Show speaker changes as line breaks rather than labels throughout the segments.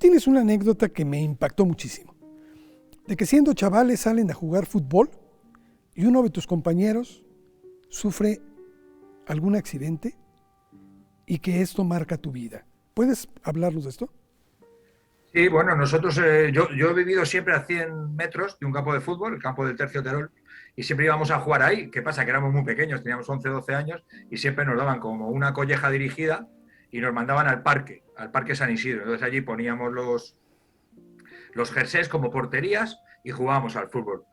tienes una anécdota que me impactó muchísimo, de que siendo chavales salen a jugar fútbol y uno de tus compañeros sufre algún accidente y que esto marca tu vida. ¿Puedes hablarnos de esto?
Sí, bueno, nosotros, yo he vivido siempre a 100 metros de un campo de fútbol, el campo del Tercio Terol, y siempre íbamos a jugar ahí. ¿Qué pasa? Que éramos muy pequeños, teníamos 11, 12 años, y siempre nos daban como una colleja dirigida y nos mandaban al Parque San Isidro. Entonces allí poníamos los jerseys como porterías y jugábamos al fútbol.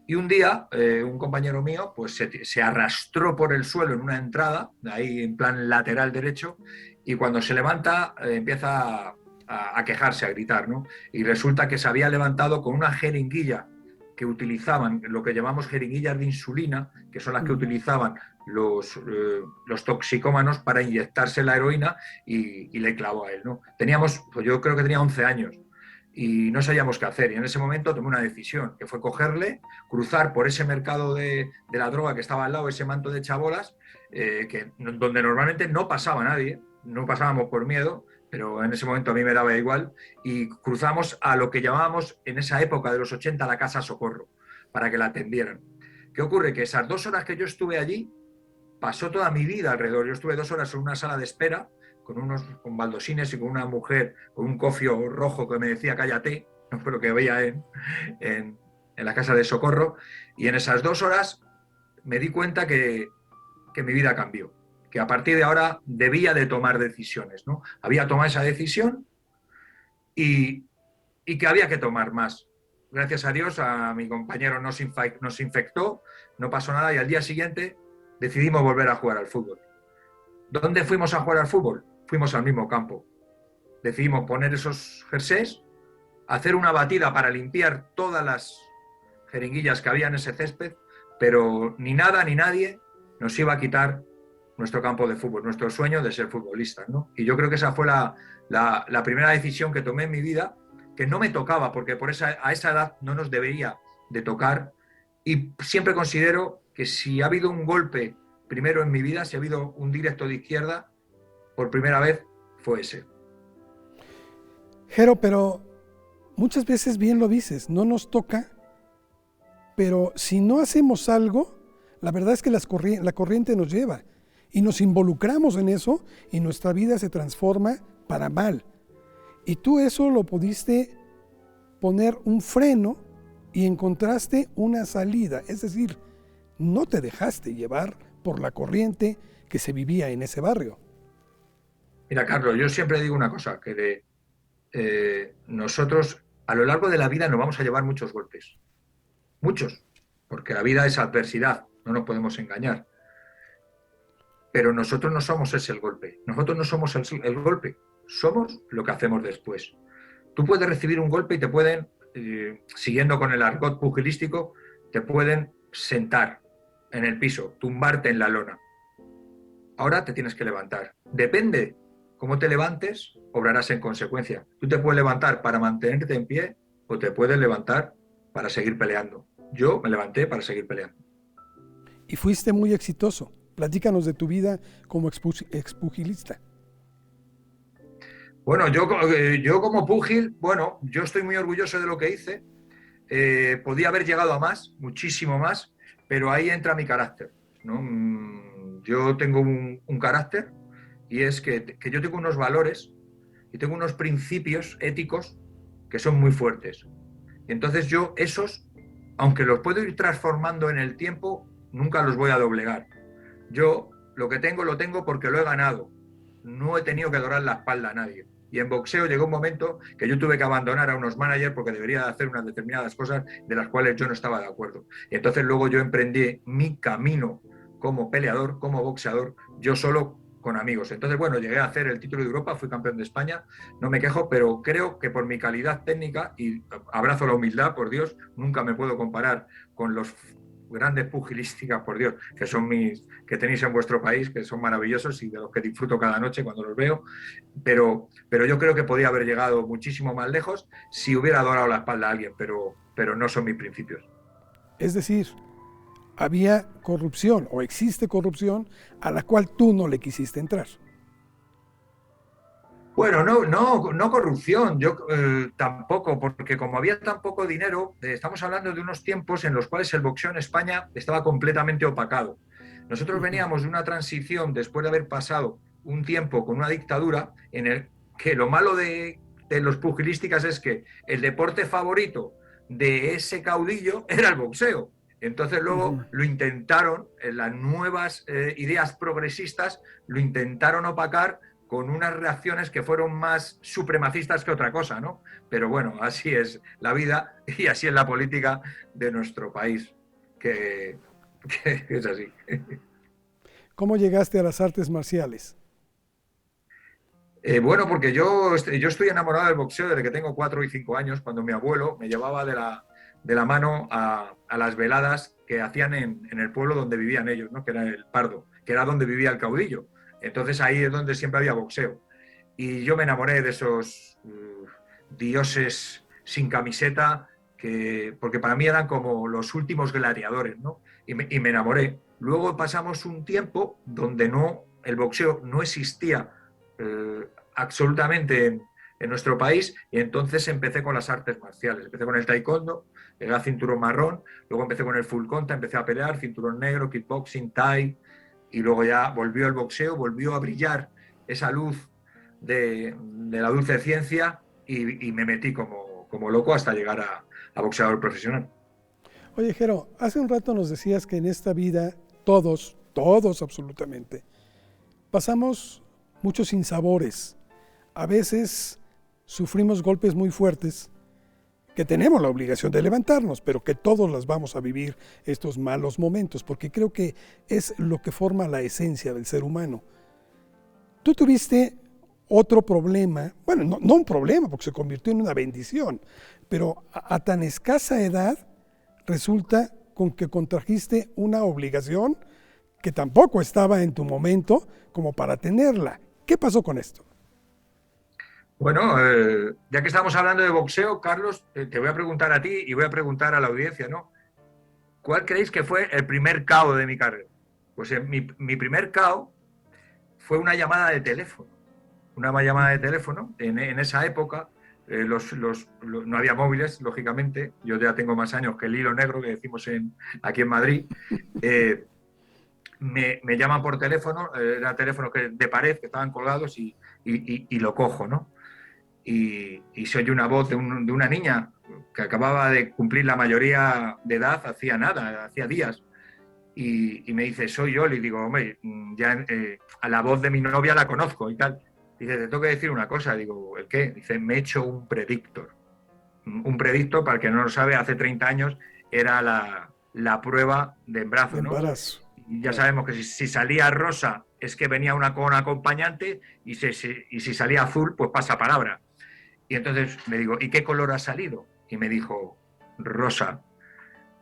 Y un día, un compañero mío pues se arrastró por el suelo en una entrada, ahí en plan lateral derecho, y cuando se levanta empieza a quejarse, a gritar, ¿no? Y resulta que se había levantado con una jeringuilla que utilizaban, lo que llamamos jeringuillas de insulina, que son las que utilizaban los toxicómanos para inyectarse la heroína y le clavó a él, ¿no? Teníamos, pues yo creo que tenía 11 años y no sabíamos qué hacer. Y en ese momento tomé una decisión, que fue cogerle, cruzar por ese mercado de la droga que estaba al lado, ese manto de chabolas, donde normalmente no pasaba nadie, no pasábamos por miedo, pero en ese momento a mí me daba igual, y cruzamos a lo que llamábamos en esa época de los 80 la Casa Socorro, para que la atendieran. ¿Qué ocurre? Que esas 2 horas que yo estuve allí, pasó toda mi vida alrededor. Yo estuve 2 horas en una sala de espera con baldosines y con una mujer con un cofio rojo que me decía cállate, no fue lo que veía en la casa de socorro, y en esas 2 horas me di cuenta que mi vida cambió, que a partir de ahora debía de tomar decisiones, ¿no? Había tomado esa decisión y, y que había que tomar más. Gracias a Dios a mi compañero nos infectó, no pasó nada y al día siguiente decidimos volver a jugar al fútbol. ¿Dónde fuimos a jugar al fútbol? Fuimos al mismo campo. Decidimos poner esos jerseys, hacer una batida para limpiar todas las jeringuillas que había en ese césped, pero ni nada ni nadie nos iba a quitar nuestro campo de fútbol, nuestro sueño de ser futbolistas, ¿no? Y yo creo que esa fue la primera decisión que tomé en mi vida, que no me tocaba, porque a esa edad no nos debería de tocar, y siempre considero que si ha habido un golpe primero en mi vida, si ha habido un directo de izquierda, por primera vez fue ese.
Jero, pero muchas veces bien lo dices, no nos toca, pero si no hacemos algo, la verdad es que la corriente nos lleva y nos involucramos en eso y nuestra vida se transforma para mal. Y tú eso lo pudiste poner un freno y encontraste una salida, es decir, no te dejaste llevar por la corriente que se vivía en ese barrio.
Mira, Carlos, yo siempre digo una cosa, nosotros a lo largo de la vida nos vamos a llevar muchos golpes, muchos, porque la vida es adversidad, no nos podemos engañar. Pero nosotros no somos ese el golpe, nosotros no somos el golpe, somos lo que hacemos después. Tú puedes recibir un golpe y te pueden, siguiendo con el argot pugilístico, te pueden sentar en el piso, tumbarte en la lona. Ahora te tienes que levantar. Depende cómo te levantes, obrarás en consecuencia. Tú te puedes levantar para mantenerte en pie o te puedes levantar para seguir peleando. Yo me levanté para seguir peleando.
Y fuiste muy exitoso. Platícanos de tu vida como expugilista.
Bueno, yo como púgil, bueno, yo estoy muy orgulloso de lo que hice. Podía haber llegado a más, muchísimo más, pero ahí entra mi carácter, ¿no? Yo tengo un carácter y es que yo tengo unos valores y tengo unos principios éticos que son muy fuertes. Y entonces yo esos, aunque los puedo ir transformando en el tiempo, nunca los voy a doblegar. Yo lo que tengo lo tengo porque lo he ganado. No he tenido que dorar la espalda a nadie. Y en boxeo llegó un momento que yo tuve que abandonar a unos managers porque debería hacer unas determinadas cosas de las cuales yo no estaba de acuerdo. Y entonces luego yo emprendí mi camino como peleador, como boxeador, yo solo con amigos. Entonces, bueno, llegué a hacer el título de Europa, fui campeón de España, no me quejo, pero creo que por mi calidad técnica, y abrazo la humildad, por Dios, nunca me puedo comparar con los grandes pugilísticas, por Dios, que tenéis en vuestro país, que son maravillosos y de los que disfruto cada noche cuando los veo, pero yo creo que podía haber llegado muchísimo más lejos si hubiera dorado la espalda a alguien, pero no son mis principios.
Es decir, había corrupción o existe corrupción a la cual tú no le quisiste entrar.
Bueno, no corrupción, yo tampoco, porque como había tan poco dinero, estamos hablando de unos tiempos en los cuales el boxeo en España estaba completamente opacado. Nosotros veníamos de una transición después de haber pasado un tiempo con una dictadura en el que lo malo de los pugilísticas es que el deporte favorito de ese caudillo era el boxeo. Entonces luego lo intentaron, en las nuevas ideas progresistas, lo intentaron opacar con unas reacciones que fueron más supremacistas que otra cosa, ¿no? Pero bueno, así es la vida y así es la política de nuestro país, que, que es así.
¿Cómo llegaste a las artes marciales?
Bueno, porque yo estoy enamorado del boxeo desde que tengo 4 y 5 años, cuando mi abuelo me llevaba de la mano a las veladas que hacían en el pueblo donde vivían ellos, ¿no? Que era el Pardo, que era donde vivía el caudillo. Entonces ahí es donde siempre había boxeo. Y yo me enamoré de esos dioses sin camiseta, porque para mí eran como los últimos gladiadores, ¿no? Y me enamoré. Luego pasamos un tiempo donde el boxeo no existía absolutamente en nuestro país, y entonces empecé con las artes marciales. Empecé con el taekwondo, llegué a cinturón marrón, luego empecé con el full contact, empecé a pelear, cinturón negro, kickboxing, thai, y luego ya volvió el boxeo, volvió a brillar esa luz de la dulce ciencia, y me metí como loco hasta llegar a boxeador profesional.
Oye, Jero, hace un rato nos decías que en esta vida todos absolutamente, pasamos muchos sinsabores. A veces sufrimos golpes muy fuertes que tenemos la obligación de levantarnos, pero que todos las vamos a vivir estos malos momentos, porque creo que es lo que forma la esencia del ser humano. Tú tuviste otro problema, bueno, no un problema, porque se convirtió en una bendición, pero a tan escasa edad resulta con que contrajiste una obligación que tampoco estaba en tu momento como para tenerla. ¿Qué pasó con esto?
Bueno, ya que estamos hablando de boxeo, Carlos, te voy a preguntar a ti y voy a preguntar a la audiencia, ¿no? ¿Cuál creéis que fue el primer KO de mi carrera? Pues mi primer KO fue una llamada de teléfono. Una llamada de teléfono. En esa época no había móviles, lógicamente. Yo ya tengo más años que el hilo negro que decimos aquí en Madrid. Me llaman por teléfono, eran teléfonos de pared que estaban colgados, y lo cojo, ¿no? Y se oye una voz de una niña que acababa de cumplir la mayoría de edad, hacía nada, hacía días. Y me dice, soy yo. Le digo, hombre, ya a la voz de mi novia la conozco y tal. Dice, te tengo que decir una cosa. Digo, ¿el qué? Dice, me he hecho un predictor. Un predictor, para el que no lo sabe, hace 30 años era la prueba de
De
embarazo, ¿no?
embarazo.
Y ya sabemos que si salía rosa es que venía una con acompañante, y si salía azul, pues pasa palabra. Y entonces le digo, ¿y qué color ha salido? Y me dijo, rosa.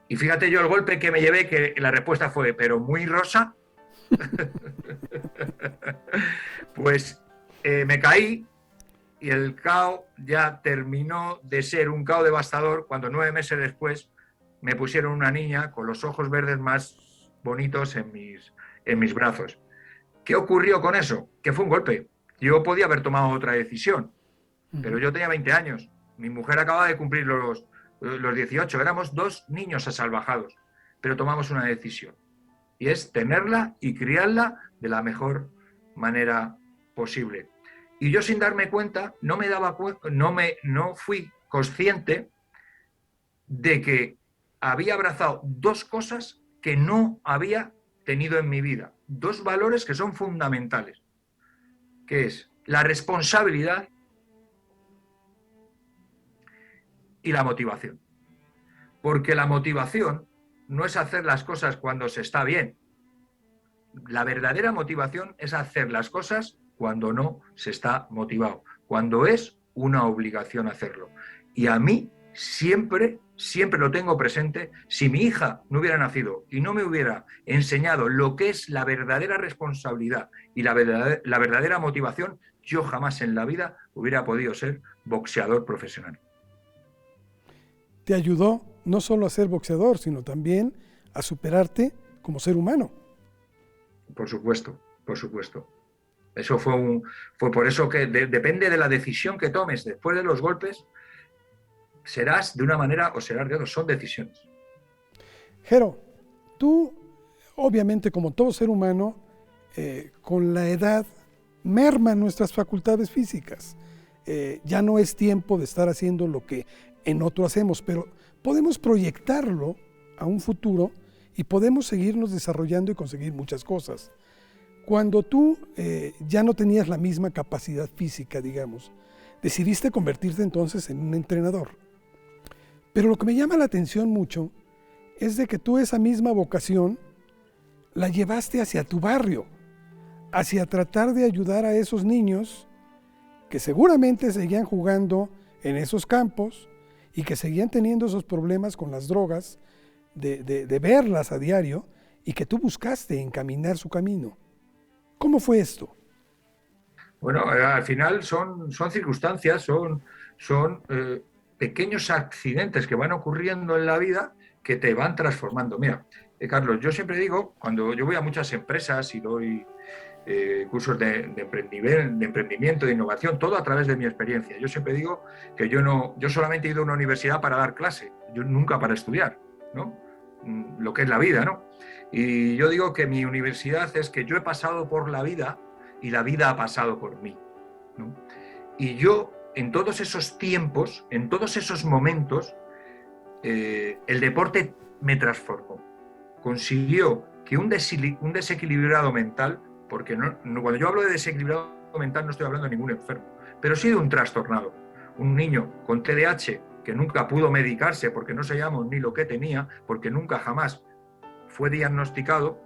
Y fíjate yo el golpe que me llevé, que la respuesta fue, ¿pero muy rosa? Pues me caí, y el KO ya terminó de ser un KO devastador cuando 9 meses después me pusieron una niña con los ojos verdes más bonitos en mis brazos. ¿Qué ocurrió con eso? Que fue un golpe. Yo podía haber tomado otra decisión, pero yo tenía 20 años. Mi mujer acababa de cumplir los 18. Éramos dos niños asalvajados, pero tomamos una decisión. Y es tenerla y criarla de la mejor manera posible. Y yo, sin darme cuenta, no fui consciente de que había abrazado dos cosas que no había tenido en mi vida. Dos valores que son fundamentales, que es la responsabilidad y la motivación. Porque la motivación no es hacer las cosas cuando se está bien. La verdadera motivación es hacer las cosas cuando no se está motivado, cuando es una obligación hacerlo. Y a mí siempre lo tengo presente. Si mi hija no hubiera nacido y no me hubiera enseñado lo que es la verdadera responsabilidad y la verdadera motivación, yo jamás en la vida hubiera podido ser boxeador profesional.
Te ayudó no solo a ser boxeador, sino también a superarte como ser humano.
Por supuesto, por supuesto. Eso fue por eso que depende de la decisión que tomes después de los golpes, serás de una manera o serás de otra, son decisiones.
Jero, tú, obviamente, como todo ser humano, con la edad merman nuestras facultades físicas. Ya no es tiempo de estar haciendo lo que en otro hacemos, pero podemos proyectarlo a un futuro y podemos seguirnos desarrollando y conseguir muchas cosas. Cuando tú ya no tenías la misma capacidad física, digamos, decidiste convertirte entonces en un entrenador. Pero lo que me llama la atención mucho es de que tú esa misma vocación la llevaste hacia tu barrio, hacia tratar de ayudar a esos niños que seguramente seguían jugando en esos campos y que seguían teniendo esos problemas con las drogas, de verlas a diario, y que tú buscaste encaminar su camino. ¿Cómo fue esto?
Bueno, al final son circunstancias, son pequeños accidentes que van ocurriendo en la vida que te van transformando. Mira, Carlos, yo siempre digo, cuando yo voy a muchas empresas y doy cursos de emprendimiento, de innovación, todo a través de mi experiencia. Yo siempre digo que yo solamente he ido a una universidad para dar clase, yo nunca para estudiar, ¿no? Lo que es la vida, ¿no? Y yo digo que mi universidad es que yo he pasado por la vida y la vida ha pasado por mí, ¿no? Y yo, en todos esos tiempos, en todos esos momentos, el deporte me transformó. Consiguió que un desequilibrado mental, porque cuando yo hablo de desequilibrado mental no estoy hablando de ningún enfermo, pero sí de un trastornado. Un niño con TDAH que nunca pudo medicarse porque no sabíamos ni lo que tenía, porque nunca jamás fue diagnosticado,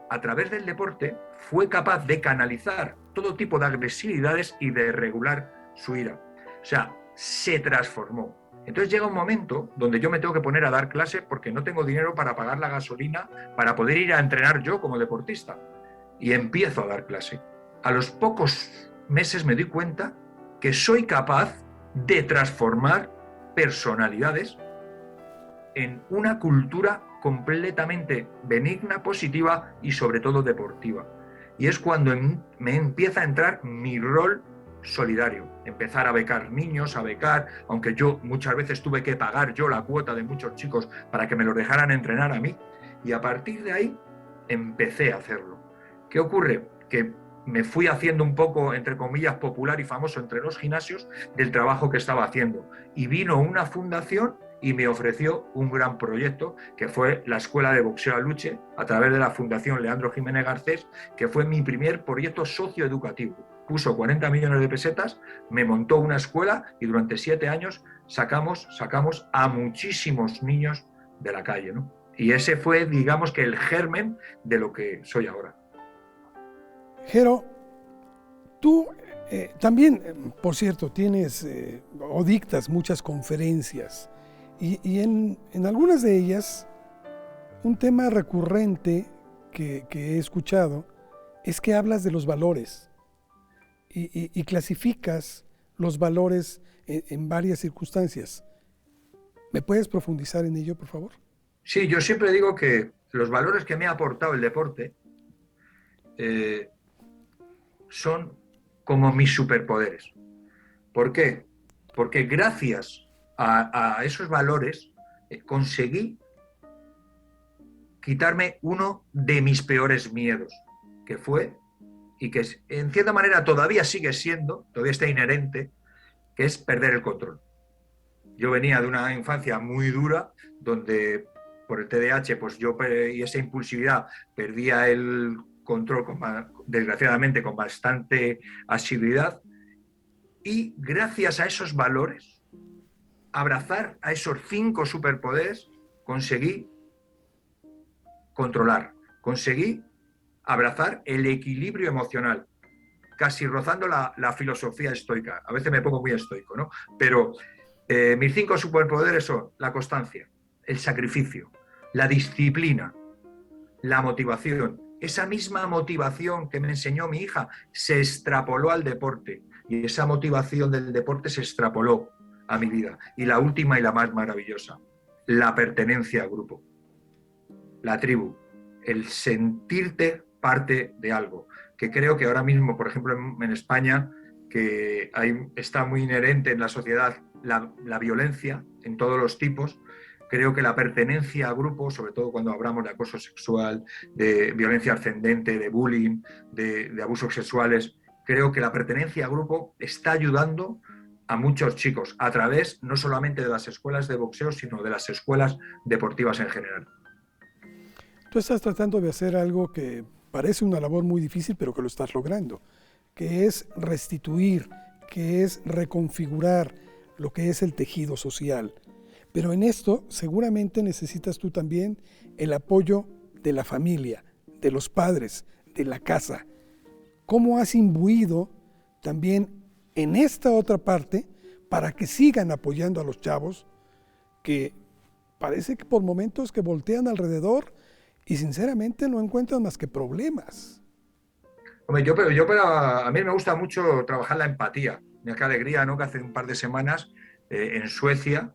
a través del deporte fue capaz de canalizar todo tipo de agresividades y de regular su ira. O sea, se transformó. Entonces llega un momento donde yo me tengo que poner a dar clase porque no tengo dinero para pagar la gasolina para poder ir a entrenar yo como deportista. Y empiezo a dar clase. A los pocos meses me doy cuenta que soy capaz de transformar personalidades en una cultura completamente benigna, positiva y sobre todo deportiva. Y es cuando me empieza a entrar mi rol solidario, empezar a becar niños, a becar, aunque yo muchas veces tuve que pagar yo la cuota de muchos chicos para que me los dejaran entrenar a mí, y a partir de ahí empecé a hacerlo. ¿Qué ocurre? Que me fui haciendo un poco, entre comillas, popular y famoso entre los gimnasios del trabajo que estaba haciendo, y vino una fundación y me ofreció un gran proyecto que fue la Escuela de Boxeo Aluche a través de la Fundación Leandro Jiménez Garcés, que fue mi primer proyecto socioeducativo. Puso 40 millones de pesetas, me montó una escuela y durante 7 años sacamos a muchísimos niños de la calle, ¿no? Y ese fue, digamos, que el germen de lo que soy ahora.
Jero, tú también, por cierto, tienes o dictas muchas conferencias y en algunas de ellas un tema recurrente que he escuchado es que hablas de los valores y clasificas los valores en varias circunstancias. ¿Me puedes profundizar en ello, por favor?
Sí, yo siempre digo que los valores que me ha aportado el deporte son como mis superpoderes. ¿Por qué? Porque gracias a esos valores conseguí quitarme uno de mis peores miedos, que fue, y que en cierta manera todavía sigue siendo, todavía está inherente, que es perder el control. Yo venía de una infancia muy dura, donde por el TDAH pues yo y esa impulsividad perdía el control, desgraciadamente, con bastante asiduidad, y gracias a esos valores, abrazar a esos 5 superpoderes, conseguí controlar, conseguí abrazar el equilibrio emocional, casi rozando la filosofía estoica. A veces me pongo muy estoico, ¿no? Pero mis 5 superpoderes son la constancia, el sacrificio, la disciplina, la motivación. Esa misma motivación que me enseñó mi hija se extrapoló al deporte, y esa motivación del deporte se extrapoló a mi vida. Y la última y la más maravillosa, la pertenencia al grupo, la tribu, el sentirte parte de algo. Que creo que ahora mismo, por ejemplo, en España, que está muy inherente en la sociedad la violencia en todos los tipos. Creo que la pertenencia a grupos, sobre todo cuando hablamos de acoso sexual, de violencia ascendente, de bullying, de abusos sexuales, creo que la pertenencia a grupo está ayudando a muchos chicos a través no solamente de las escuelas de boxeo, sino de las escuelas deportivas en general.
Tú estás tratando de hacer algo que parece una labor muy difícil, pero que lo estás logrando, que es restituir, que es reconfigurar lo que es el tejido social. Pero en esto seguramente necesitas tú también el apoyo de la familia, de los padres, de la casa. ¿Cómo has imbuido también en esta otra parte para que sigan apoyando a los chavos que parece que por momentos que voltean alrededor y sinceramente no encuentran más que problemas?
Hombre, a mí me gusta mucho trabajar la empatía. Mira qué alegría, ¿no? Que hace un par de semanas en Suecia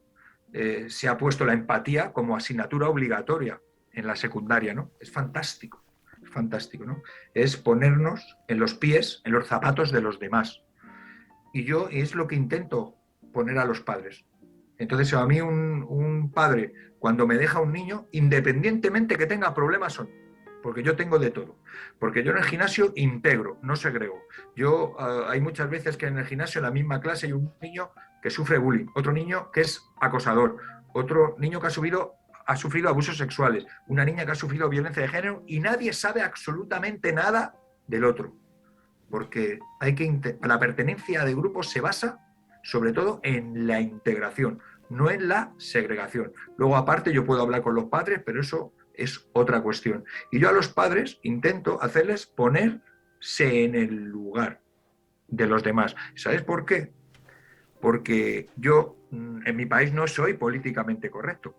se ha puesto la empatía como asignatura obligatoria en la secundaria, ¿no? Es fantástico, ¿no? Es ponernos en los pies, en los zapatos de los demás. Y yo es lo que intento poner a los padres. Entonces, a mí un padre, cuando me deja un niño, independientemente que tenga problemas o no, porque yo tengo de todo. Porque yo en el gimnasio integro, no segrego. Hay muchas veces que en el gimnasio, en la misma clase, hay un niño que sufre bullying, otro niño que es acosador, otro niño que ha sufrido abusos sexuales, una niña que ha sufrido violencia de género y nadie sabe absolutamente nada del otro. Porque la pertenencia de grupos se basa sobre todo en la integración, no en la segregación. Luego, aparte, yo puedo hablar con los padres, pero eso es otra cuestión. Y yo a los padres intento hacerles ponerse en el lugar de los demás. ¿Sabes por qué? Porque yo en mi país no soy políticamente correcto.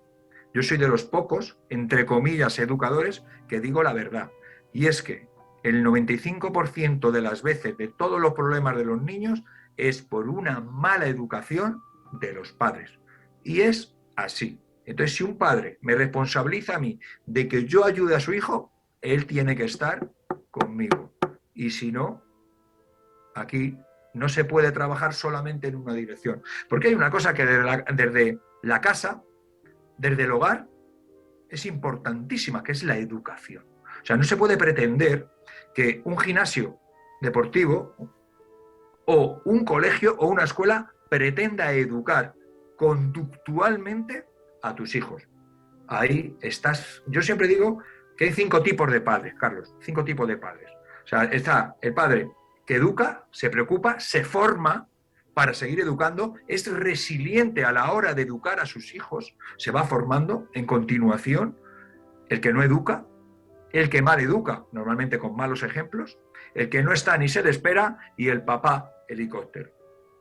Yo soy de los pocos, entre comillas, educadores que digo la verdad. Y es que el 95% de las veces de todos los problemas de los niños es por una mala educación de los padres. Y es así. Entonces, si un padre me responsabiliza a mí de que yo ayude a su hijo, él tiene que estar conmigo. Y si no, aquí no se puede trabajar solamente en una dirección. Porque hay una cosa que desde la casa, desde el hogar, es importantísima, que es la educación. O sea, no se puede pretender que un gimnasio deportivo o un colegio o una escuela pretenda educar conductualmente a tus hijos. Ahí estás. Yo siempre digo que hay 5 tipos de padres, Carlos, 5 tipos de padres. O sea, está el padre que educa, se preocupa, se forma para seguir educando, es resiliente a la hora de educar a sus hijos, se va formando en continuación. El que no educa, el que mal educa, normalmente con malos ejemplos, el que no está ni se le espera, y el papá helicóptero.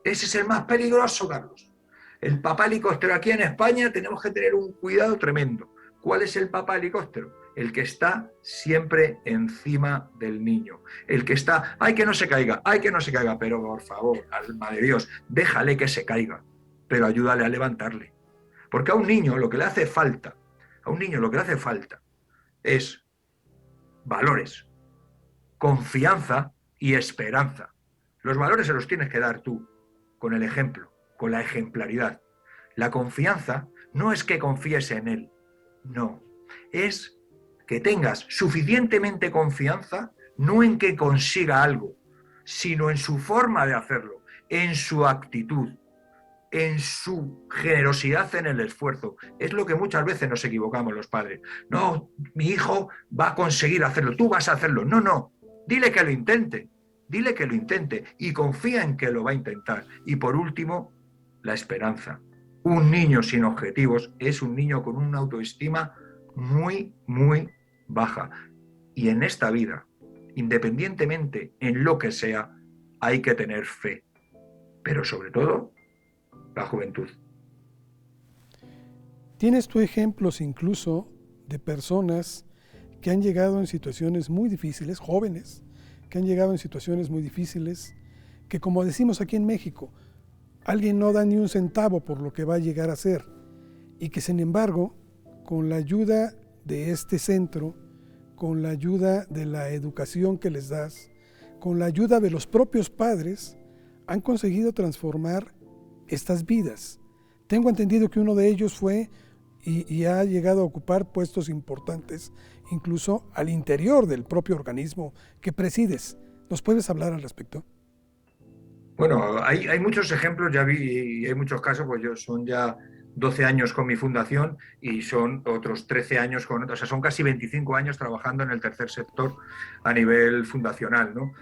Ese es el más peligroso, Carlos. El papá helicóptero. Aquí en España tenemos que tener un cuidado tremendo. ¿Cuál es el papá helicóptero? El que está siempre encima del niño. El que está, ¡ay, que no se caiga! ¡Ay, que no se caiga! Pero por favor, alma de Dios, déjale que se caiga, pero ayúdale a levantarle. Porque a un niño lo que le hace falta, es valores, confianza y esperanza. Los valores se los tienes que dar tú, con el ejemplo, con la ejemplaridad. La confianza no es que confíes en él, no, es que tengas suficientemente confianza, no en que consiga algo, sino en su forma de hacerlo, en su actitud, en su generosidad en el esfuerzo. Es lo que muchas veces nos equivocamos los padres. No, mi hijo va a conseguir hacerlo, tú vas a hacerlo. No, no, dile que lo intente, y confía en que lo va a intentar. Y por último, la esperanza. Un niño sin objetivos es un niño con una autoestima muy, muy baja. Y en esta vida, independientemente en lo que sea, hay que tener fe. Pero sobre todo, la juventud.
¿Tienes tú ejemplos incluso de personas que han llegado en situaciones muy difíciles, jóvenes, que han llegado en situaciones muy difíciles, que como decimos aquí en México, alguien no da ni un centavo por lo que va a llegar a ser, y que sin embargo, con la ayuda de este centro, con la ayuda de la educación que les das, con la ayuda de los propios padres, han conseguido transformar estas vidas. Tengo entendido que uno de ellos fue y ha llegado a ocupar puestos importantes, incluso al interior del propio organismo que presides. ¿Nos puedes hablar al respecto?
Bueno, hay muchos ejemplos, ya vi, y hay muchos casos, pues yo son ya 12 años con mi fundación y son otros 13 años con, o sea, son casi 25 años trabajando en el tercer sector a nivel fundacional, ¿no?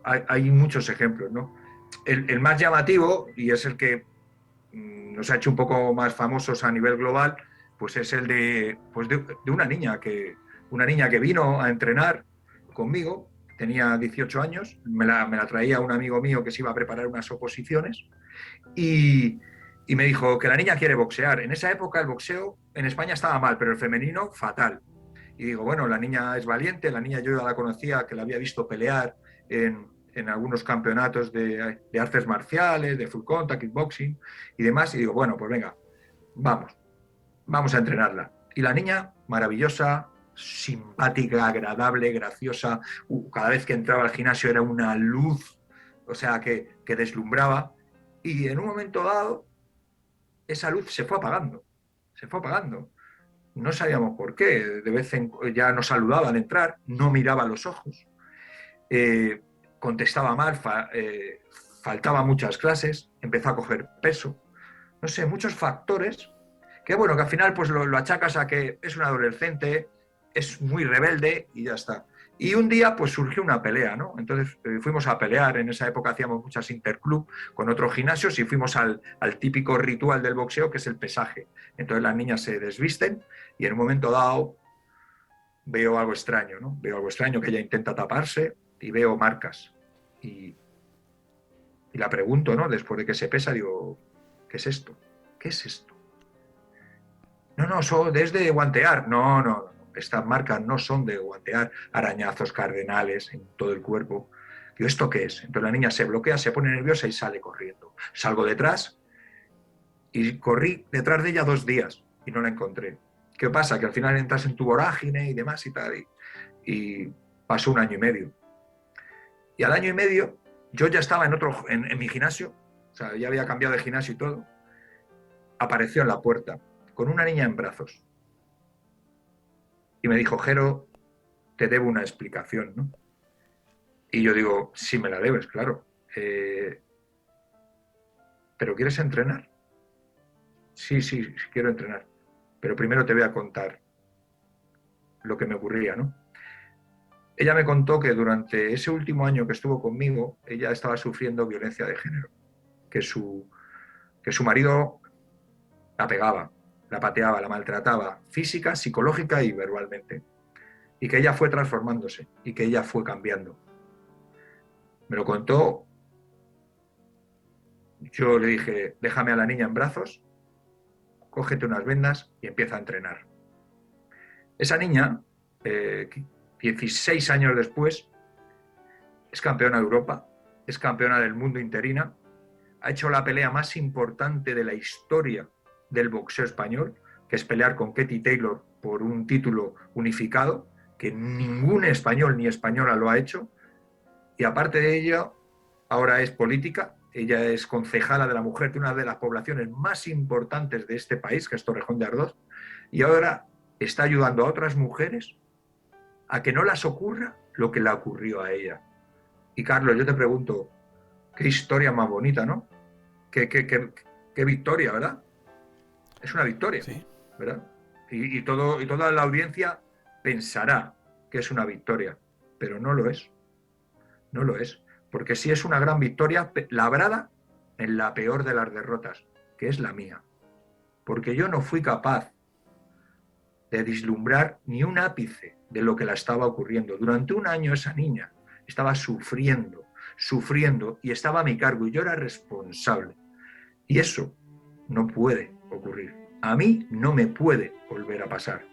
Hay muchos ejemplos, ¿no? El más llamativo, y es el que nos ha hecho un poco más famosos a nivel global, pues es el de, pues de una niña que vino a entrenar conmigo. Tenía 18 años, me la traía un amigo mío que se iba a preparar unas oposiciones y me dijo que la niña quiere boxear. En esa época el boxeo en España estaba mal, pero el femenino fatal. Y digo, bueno, la niña es valiente, la niña yo ya la conocía, que la había visto pelear en algunos campeonatos de artes marciales, de full contact, kickboxing y demás. Y digo, bueno, pues venga, vamos a entrenarla. Y la niña, maravillosa, simpática, agradable, graciosa. Cada vez que entraba al gimnasio era una luz, o sea, que deslumbraba. Y en un momento dado, esa luz se fue apagando. Se fue apagando. No sabíamos por qué. De vez en cuando ya nos saludaba al entrar, no miraba a los ojos, contestaba mal, faltaba muchas clases, empezó a coger peso. No sé, muchos factores que bueno, que al final pues lo achacas a que es un adolescente, es muy rebelde y ya está. Y un día pues surgió una pelea, ¿no? Entonces fuimos a pelear, en esa época hacíamos muchas interclub con otros gimnasios y fuimos al típico ritual del boxeo que es el pesaje. Entonces las niñas se desvisten y en un momento dado veo algo extraño, ¿no? Veo algo extraño que ella intenta taparse y veo marcas. Y la pregunto, ¿no? Después de que se pesa, digo, ¿qué es esto? ¿Qué es esto? No, es de guantear. No. Estas marcas no son de guantear, arañazos cardenales en todo el cuerpo. Digo, ¿esto qué es? Entonces la niña se bloquea, se pone nerviosa y sale corriendo. Salgo detrás y corrí detrás de ella 2 días y no la encontré. ¿Qué pasa? Que al final entras en tu vorágine y demás y tal. Y pasó 1 año y medio. Y al año y medio yo ya estaba en mi gimnasio, o sea, ya había cambiado de gimnasio y todo. Apareció en la puerta con una niña en brazos. Y me dijo, Jero, te debo una explicación, ¿no? Y yo digo, sí me la debes, claro. ¿Pero quieres entrenar? Sí, quiero entrenar. Pero primero te voy a contar lo que me ocurría, ¿no? Ella me contó que durante ese último año que estuvo conmigo, ella estaba sufriendo violencia de género. Que su marido la pegaba, la pateaba, la maltrataba, física, psicológica y verbalmente. Y que ella fue transformándose y que ella fue cambiando. Me lo contó. Yo le dije, déjame a la niña en brazos, cógete unas vendas y empieza a entrenar. Esa niña, 16 años después, es campeona de Europa, es campeona del mundo interina, ha hecho la pelea más importante de la historia del boxeo español, que es pelear con Katie Taylor por un título unificado, que ningún español ni española lo ha hecho, y aparte de ello, ahora es política, ella es concejala de la mujer de una de las poblaciones más importantes de este país, que es Torrejón de Ardoz, y ahora está ayudando a otras mujeres a que no les ocurra lo que le ocurrió a ella. Y Carlos, yo te pregunto, qué historia más bonita, ¿no? Qué victoria, ¿verdad? Es una victoria,
Sí.
¿verdad? Y toda la audiencia pensará que es una victoria, pero no lo es. No lo es. Porque sí es una gran victoria labrada en la peor de las derrotas, que es la mía. Porque yo no fui capaz de vislumbrar ni un ápice de lo que la estaba ocurriendo. Durante 1 año esa niña estaba sufriendo y estaba a mi cargo y yo era responsable. Y eso no puede ocurrir. A mí no me puede volver a pasar.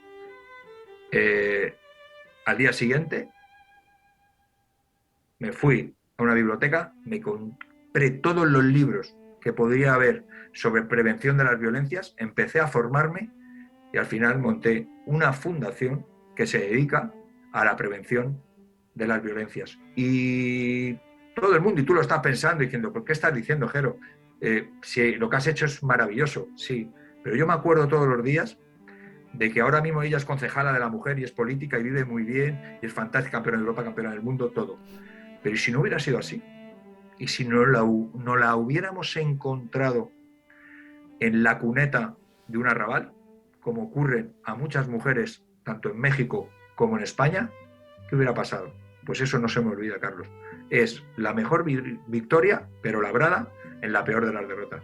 Al día siguiente me fui a una biblioteca, me compré todos los libros que podría haber sobre prevención de las violencias, empecé a formarme y al final monté una fundación que se dedica a la prevención de las violencias. Y todo el mundo, y tú lo estás pensando diciendo, ¿por qué estás diciendo, Jero? Si lo que has hecho es maravilloso, sí, pero yo me acuerdo todos los días de que ahora mismo ella es concejala de la mujer y es política y vive muy bien y es fantástica, campeona de Europa, campeona del mundo, todo. Pero ¿y si no hubiera sido así? ¿Y si no la hubiéramos encontrado en la cuneta de un arrabal, como ocurre a muchas mujeres, tanto en México como en España? ¿Qué hubiera pasado? Pues eso no se me olvida, Carlos. Es la mejor victoria, pero labrada en la peor de las derrotas.